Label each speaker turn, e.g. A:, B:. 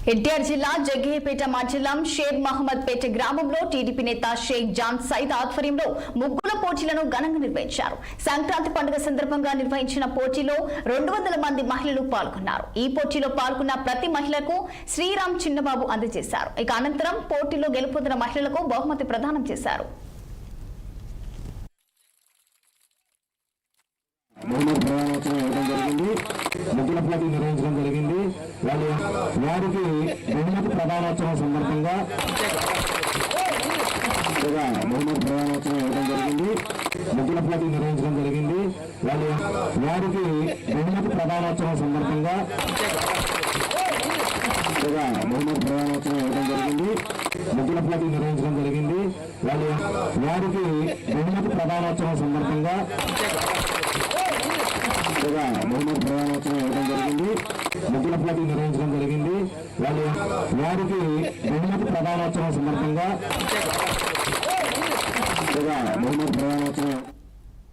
A: ఎన్టీఆర్ జిల్లా జగ్గయ్యపేట మండలం షేర్ మహమ్మద్ పేట గ్రామంలో టీడీపీ నేత షేక్ జాన్ సైద్ ఆధ్వర్యంలో ముగ్గుల పోటీలను ఘనంగా నిర్వహించారు. సంక్రాంతి పండుగ సందర్భంగా నిర్వహించిన పోటీలో 200 మంది మహిళలు పాల్గొన్నారు. ఈ పోటీలో పాల్గొన్న ప్రతి మహిళకు శ్రీరామ్ చిన్నబాబు అందజేశారు. ఇక అనంతరం పోటీలో గెలుపొందిన మహిళలకు బహుమతి ప్రదానం చేశారు.
B: ముగ్గుల పోటీ నిర్వహించడం జరిగింది. వారికి బహుమతి ప్రధానోత్సవం సందర్భంగా బహుమతి ప్రధానోత్సవం ఇవ్వడం జరిగింది. ముగ్గుల పోటీ నిర్వహించడం జరిగింది. వారికి బహుమతి ప్రధానోత్సవం సందర్భంగా బహుమతి ప్రధానోత్సవం ఇవ్వడం జరిగింది. ముగ్గుల పోటీ నిర్వహించడం జరిగింది. వారికి బహుమతి ప్రధానోత్సవం సందర్భంగా బహుమతి ప్రధానోత్సవం ఇవ్వడం జరిగింది. ముగ్గుల పోటీ నిర్వహించడం జరిగింది. వారికి బహుమతి ప్రధానోత్సవం సందర్భంగా బహుమతి ప్రధానోత్సవం